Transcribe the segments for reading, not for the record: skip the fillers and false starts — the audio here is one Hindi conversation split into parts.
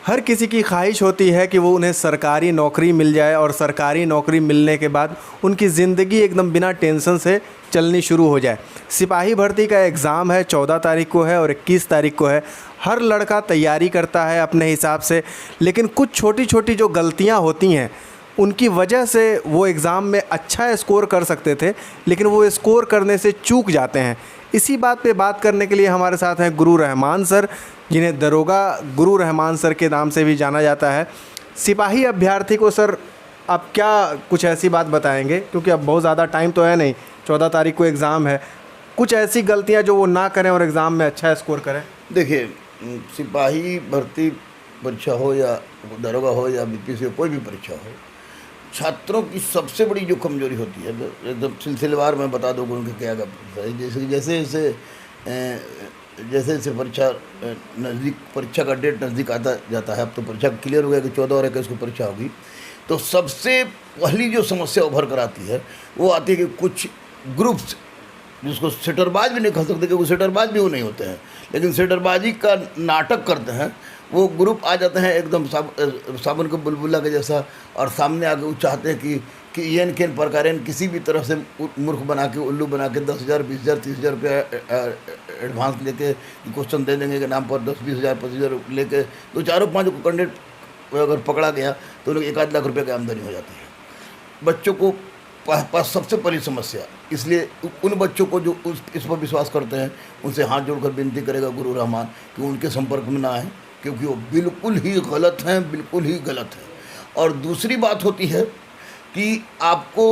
हर किसी की ख्वाहिश होती है कि वो उन्हें सरकारी नौकरी मिल जाए और सरकारी नौकरी मिलने के बाद उनकी ज़िंदगी एकदम बिना टेंशन से चलनी शुरू हो जाए। सिपाही भर्ती का एग्ज़ाम है, 14 तारीख को है और 21 तारीख को है। हर लड़का तैयारी करता है अपने हिसाब से, लेकिन कुछ छोटी छोटी जो गलतियां होती हैं उनकी वजह से वो एग्ज़ाम में अच्छा स्कोर कर सकते थे, लेकिन वो स्कोर करने से चूक जाते हैं। इसी बात पे बात करने के लिए हमारे साथ हैं गुरु रहमान सर, जिन्हें दरोगा गुरु रहमान सर के नाम से भी जाना जाता है। सिपाही अभ्यर्थी को सर आप क्या कुछ ऐसी बात बताएंगे, क्योंकि अब बहुत ज़्यादा टाइम तो है नहीं, 14 तारीख को एग्ज़ाम है, कुछ ऐसी गलतियां जो वो ना करें और एग्ज़ाम में अच्छा स्कोर करें? देखिए, सिपाही भर्ती परीक्षा हो या दरोगा हो या बीपीएससी हो, कोई भी परीक्षा हो, छात्रों की सबसे बड़ी जो कमजोरी होती है, एकदम सिलसिलेवार मैं बता दूँगा उनके क्या है। जैसे जैसे परीक्षा नज़दीक, परीक्षा का डेट नज़दीक आता जाता है, अब तो परीक्षा क्लियर हो गया कि 14 और 21 को परीक्षा होगी, तो सबसे पहली जो समस्या उभर कर आती है वो आती है कि कुछ ग्रुप्स, जिसको सेटरबाज भी नहीं कह सकते, क्योंकि सेटरबाज भी वो नहीं होते हैं, लेकिन सेटरबाजी का नाटक करते हैं, वो ग्रुप आ जाते हैं एकदम साबुन के बुलबुला के जैसा, और सामने आके वो चाहते हैं कि येन केन प्रकार किसी भी तरह से मूर्ख बना के, उल्लू बना के 10,000, 20,000, 30,000 रुपया एडवांस लेके क्वेश्चन दे देंगे के नाम पर 10-20,000, 25,000 लेके तो चारों पाँच कैंडिडेट अगर पकड़ा गया तो उन्हें 1-8 लाख रुपये की आमदनी हो जाती है। बच्चों को पास सबसे बड़ी समस्या, इसलिए उन बच्चों को जो इस पर विश्वास करते हैं उनसे हाथ जोड़कर विनती करेगा गुरु रहमान कि उनके संपर्क में ना आए, क्योंकि वो बिल्कुल ही गलत हैं, बिल्कुल ही गलत है। और दूसरी बात होती है कि आपको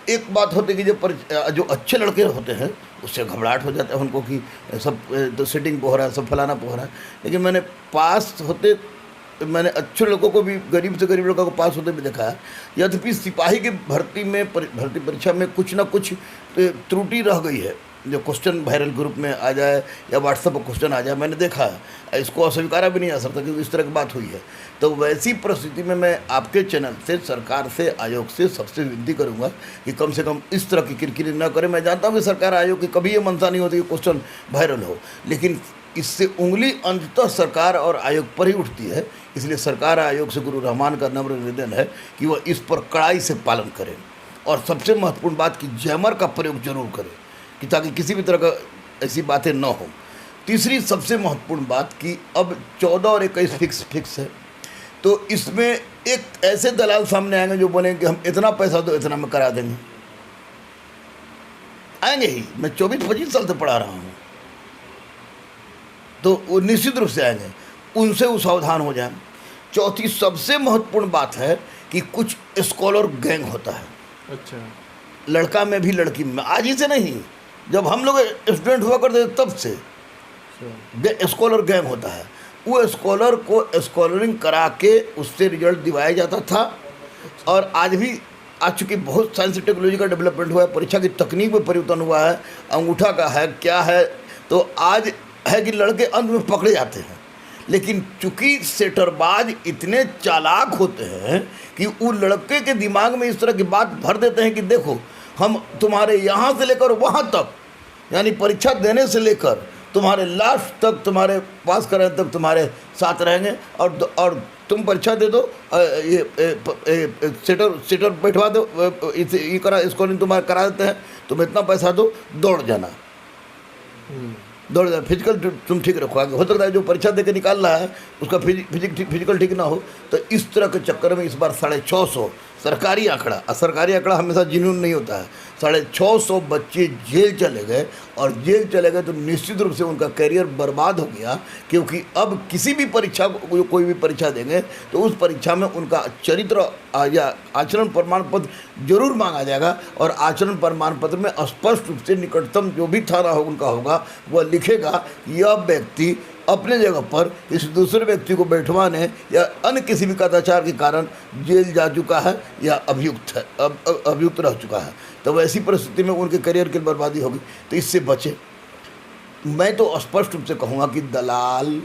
एक बात होती है कि जो अच्छे लड़के होते हैं उससे घबराहट हो जाता है उनको कि सब तो सिटिंग पे हो रहा है, सब फलाना पे हो रहा है, लेकिन मैंने पास होते, मैंने अच्छे लड़कों को भी, गरीब से गरीब लड़कों को पास होते भी देखा है। यद्यपि सिपाही की भर्ती परीक्षा में कुछ ना कुछ त्रुटि रह गई है, जो क्वेश्चन वायरल ग्रुप में आ जाए या व्हाट्सएप पर क्वेश्चन आ जाए, मैंने देखा है, इसको अस्वीकारा भी नहीं जा सकता क्योंकि इस तरह की बात हुई है। तो वैसी परिस्थिति में मैं आपके चैनल से, सरकार से, आयोग से सबसे विनती करूंगा कि कम से कम इस तरह की किरकिरी न करें। मैं जानता हूँ कि सरकार, आयोग की कभी ये मंशा नहीं होती कि क्वेश्चन वायरल हो, लेकिन इससे उंगली अंततः सरकार और आयोग पर ही उठती है। इसलिए सरकार, आयोग से गुरु रहमान का नम्र निवेदन है कि वह इस पर कड़ाई से पालन करें, और सबसे महत्वपूर्ण बात कि जैमर का प्रयोग जरूर करें, कि ताकि किसी भी तरह का ऐसी बातें न हो। तीसरी सबसे महत्वपूर्ण बात कि अब 14 और 21 फिक्स है, तो इसमें एक ऐसे दलाल सामने आएंगे जो बोलेंगे कि हम इतना पैसा दो, इतना में करा देंगे। आएंगे ही, मैं 24-25 साल से पढ़ा रहा हूँ, तो वो निश्चित रूप से आएंगे, उनसे वो सावधान हो जाएं। चौथी सबसे महत्वपूर्ण बात है कि कुछ स्कॉलर गैंग होता है। अच्छा। लड़का में भी लड़की में, आज ही से नहीं, जब हम लोग स्टूडेंट हुआ करते थे तब से स्कॉलर गैंग होता है। वो स्कॉलर को स्कॉलरिंग करा के उससे रिजल्ट दिवाया जाता था, और आज भी आ चुकी बहुत साइंस टेक्नोलॉजी का डेवलपमेंट हुआ है, परीक्षा की तकनीक में परिवर्तन हुआ है, अंगूठा का है, क्या है, तो आज है कि लड़के अंत में पकड़े जाते हैं। लेकिन चूंकि सेटरबाज इतने चालाक होते हैं कि वो लड़के के दिमाग में इस तरह की बात भर देते हैं कि देखो, हम तुम्हारे यहाँ से लेकर वहाँ तक, यानी परीक्षा देने से लेकर तुम्हारे लास्ट तक, तुम्हारे पास कराने तक तुम्हारे साथ रहेंगे, और तुम परीक्षा दे दो, ये सेटर बैठवा दो, ये करा, इसको तुम्हारा करा देते हैं, तुम इतना पैसा दो, दौड़ जाना, दौड़ जाए, फिजिकल तुम ठीक रखो। आगे हो सकता है जो परीक्षा देकर निकाल रहा है उसका फिजिकल ठीक ना हो, तो इस तरह के चक्कर में इस बार 650 सरकारी आंकड़ा हमेशा जिनून नहीं होता है, 650 बच्चे जेल चले गए, और जेल चले गए तो निश्चित रूप से उनका करियर बर्बाद हो गया। क्योंकि अब किसी भी परीक्षा को, कोई भी परीक्षा देंगे तो उस परीक्षा में उनका चरित्र या आचरण प्रमाण पत्र जरूर मांगा जाएगा, और आचरण प्रमाण पत्र में स्पष्ट रूप से निकटतम जो भी थाना हो उनका होगा, वह लिखेगा यह व्यक्ति अपने जगह पर किसी दूसरे व्यक्ति को बैठवाने या अन्य किसी भी कदाचार के कारण जेल जा चुका है या अभियुक्त रह चुका है, तो वैसी परिस्थिति में उनके करियर की बर्बादी होगी। तो इससे बचे। मैं तो स्पष्ट रूप से कहूँगा कि दलाल,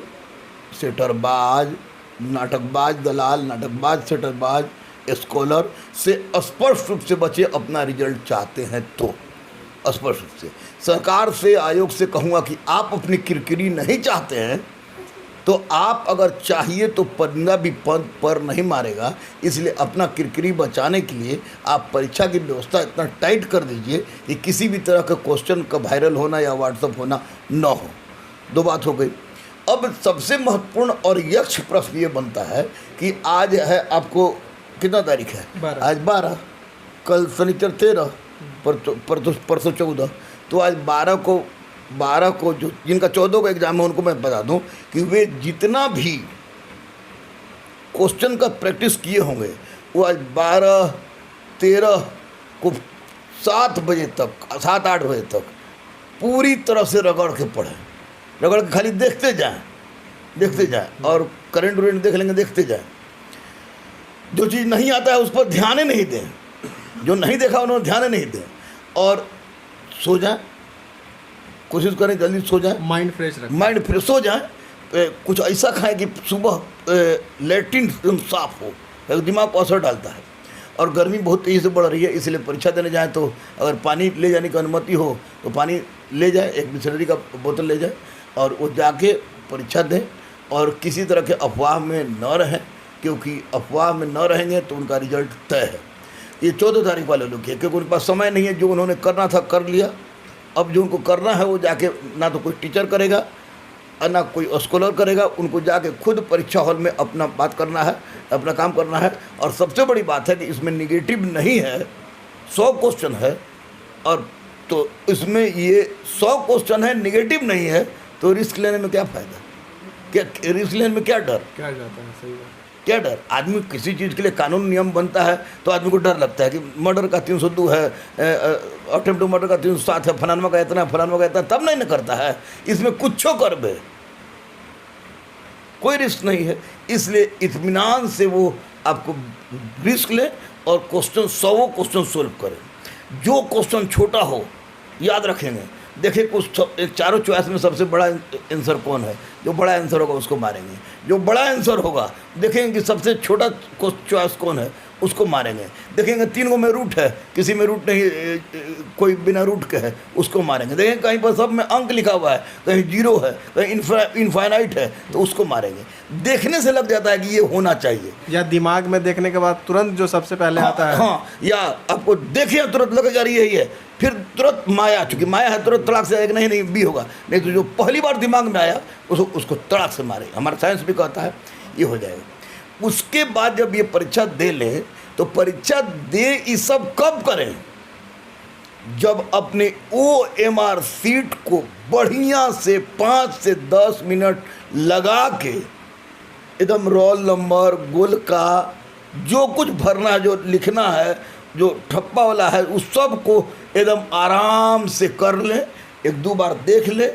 सेटरबाज, नाटकबाज, दलाल, नाटकबाज, सेटरबाज, स्कॉलर से स्पष्ट रूप से बचे, अपना रिजल्ट चाहते हैं तो स्पष्ट रूप से। सरकार से, आयोग से कहूँगा कि आप अपनी किरकिरी नहीं चाहते हैं तो आप अगर चाहिए तो परिंदा भी पद पर नहीं मारेगा, इसलिए अपना किरकिरी बचाने के लिए आप परीक्षा की व्यवस्था इतना टाइट कर दीजिए कि किसी भी तरह का क्वेश्चन का वायरल होना या व्हाट्सअप होना न हो। 2 बात हो गई। अब सबसे महत्वपूर्ण और यक्ष प्रश्न ये बनता है कि आज है आपको कितना तारीख है? 12। आज 12, कल शनिचर 13, परसों 14। तो आज 12 को जो जिनका 14 का एग्जाम है उनको मैं बता दूं कि वे जितना भी क्वेश्चन का प्रैक्टिस किए होंगे वो आज 12-13 को 7-8 बजे तक पूरी तरह से रगड़ के पढ़ें। रगड़ के खाली देखते जाएं और करंट वरेंट देख लेंगे, देखते जाएं। जो चीज़ नहीं आता है उस पर ध्यान ही नहीं दें, जो नहीं देखा उन्होंने ध्यान ही नहीं दें, और सो जाएं। कोशिश करें जल्दी सो जाएं, माइंड फ्रेश रखें, माइंड फ्रेश हो जाए। कुछ ऐसा खाएं कि सुबह लेट्रिन एकदम साफ हो, दिमाग को असर डालता है। और गर्मी बहुत तेज़ी से बढ़ रही है, इसलिए परीक्षा देने जाएं तो अगर पानी ले जाने की अनुमति हो तो पानी ले जाए, एक बिसलरी का बोतल ले जाए और वो जाके परीक्षा दें। और किसी तरह के अफवाह में न रहें, क्योंकि अफवाह में न रहेंगे तो उनका रिजल्ट तय है। ये 14 तारीख वाले लोग हैं, क्योंकि उनके पास समय नहीं है। जो उन्होंने करना था कर लिया, अब जो उनको करना है वो जाके ना तो कोई टीचर करेगा और ना कोई स्कॉलर करेगा, उनको जाके खुद परीक्षा हॉल में अपना बात करना है, अपना काम करना है। और सबसे बड़ी बात है कि इसमें निगेटिव नहीं है, 100 क्वेश्चन है, और तो इसमें ये 100 क्वेश्चन है, निगेटिव नहीं है, तो रिस्क लेने में क्या फ़ायदा? क्या रिस्क लेने में क्या डर? क्या जाता है? सही बात। क्या डर? आदमी किसी चीज़ के लिए कानून नियम बनता है तो आदमी को डर लगता है कि मर्डर का 302 है, अटेम्प्ट टू मर्डर का 307 है, फलाना का इतना, फलाना का इतना, तब नहीं न करता है। इसमें कुछ कर बे, कोई रिस्क नहीं है। इसलिए इत्मीनान से वो आपको रिस्क ले और क्वेश्चन 100 क्वेश्चन सोल्व करें। जो क्वेश्चन छोटा हो याद रखेंगे। देखिए कुछ चारों चॉइस में सबसे बड़ा आंसर कौन है, जो बड़ा आंसर होगा उसको मारेंगे। जो बड़ा आंसर होगा देखेंगे कि सबसे छोटा चॉइस कौन है, उसको मारेंगे। देखेंगे 3 में रूट है, किसी में रूट नहीं, कोई बिना रूट के है, उसको मारेंगे। देखेंगे कहीं पर सब में अंक लिखा हुआ है, कहीं 0 है, कहीं इनफाइनाइट है, तो उसको मारेंगे। देखने से लग जाता है कि ये होना चाहिए, या दिमाग में देखने के बाद तुरंत जो सबसे पहले आता है, हाँ, या आपको देखिए तुरंत लगेगा यही है, फिर तुरंत माया, चूंकि माया है तुरंत तड़ाक से आएगा, नहीं बी होगा। नहीं तो जो पहली बार दिमाग में आया उसको तड़ाक से मारे। हमारा साइंस भी कहता है ये हो जाएगा। उसके बाद जब ये परीक्षा दे लें तो परीक्षा दे ये सब कब करें? जब अपने OMR सीट को बढ़िया से 5 से 10 मिनट लगा के एकदम रोल नंबर, गोल का जो कुछ भरना है, जो लिखना है, जो ठप्पा वाला है, उस सब को एकदम आराम से कर ले। 1-2 बार देख ले,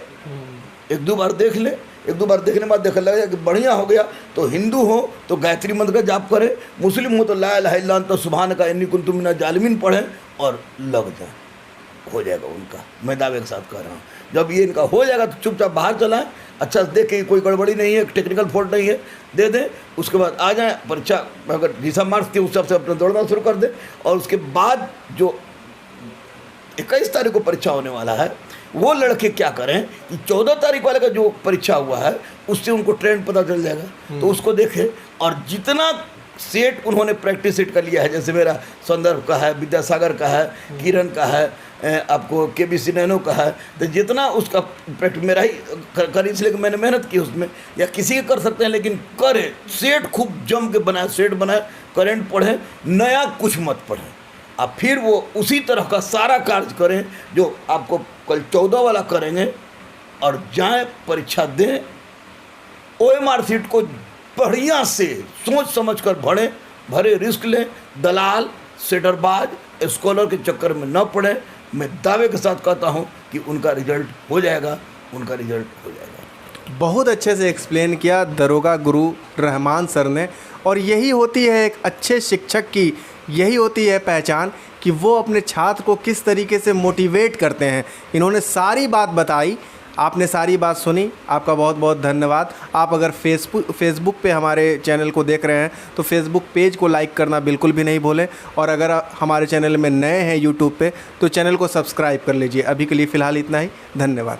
1-2 बार देख ले। 1-2 बार देखने के बाद देखने लगेगा कि बढ़िया हो गया तो हिंदू हो तो गायत्री मंत्र का जाप करें, मुस्लिम हो तो ला इलाहा इल्लल्लाह अंत सुभान का इन्नी कुन्तु मिनज़ जालिमीन पढ़ें और लग जाए, हो जाएगा उनका। मैं दावे के साथ कह रहा हूँ। जब ये इनका हो जाएगा तो चुपचाप बाहर चलाएं, अच्छा से देख के कोई गड़बड़ी नहीं है, टेक्निकल फॉल्ट नहीं है, दे दें। उसके बाद आ जाएं, परीक्षा अगर जैसा मार्क्स के उस हिसाब से अपना दौड़ना शुरू कर दें। और उसके बाद जो 21 तारीख को परीक्षा होने वाला है, वो लड़के क्या करें कि 14 तारीख वाले का जो परीक्षा हुआ है उससे उनको ट्रेंड पता चल जाएगा, तो उसको देखें। और जितना सेट उन्होंने प्रैक्टिस सेट कर लिया है, जैसे मेरा संदर्भ का है, विद्यासागर का है, किरण का है, आपको KBC नैनो का है, तो जितना उसका प्रैक्टिस मेरा ही कर, इसलिए कि मैंने मेहनत की उसमें, या किसी के कर सकते हैं, लेकिन करे सेट खूब जम के बनाए, सेट बनाए, करंट पढ़ें, नया कुछ मत पढ़ें। अब फिर वो उसी तरह का सारा कार्य करें जो आपको कल 14 वाला करेंगे, और जाएं परीक्षा दें। OMR सीट को बढ़िया से सोच समझ कर भरे, रिस्क लें। दलाल, सेटरबाज, स्कॉलर के चक्कर में न पड़े। मैं दावे के साथ कहता हूं कि उनका रिजल्ट हो जाएगा, उनका रिजल्ट हो जाएगा। बहुत अच्छे से एक्सप्लेन किया दरोगा गुरु रहमान सर ने। और यही होती है एक अच्छे शिक्षक की, यही होती है पहचान कि वो अपने छात्र को किस तरीके से मोटिवेट करते हैं। इन्होंने सारी बात बताई, आपने सारी बात सुनी, आपका बहुत बहुत धन्यवाद। आप अगर फेसबुक पे हमारे चैनल को देख रहे हैं तो फेसबुक पेज को लाइक करना बिल्कुल भी नहीं भूलें। और अगर हमारे चैनल में नए हैं यूट्यूब पे तो चैनल को सब्सक्राइब कर लीजिए। अभी के लिए फ़िलहाल इतना ही, धन्यवाद।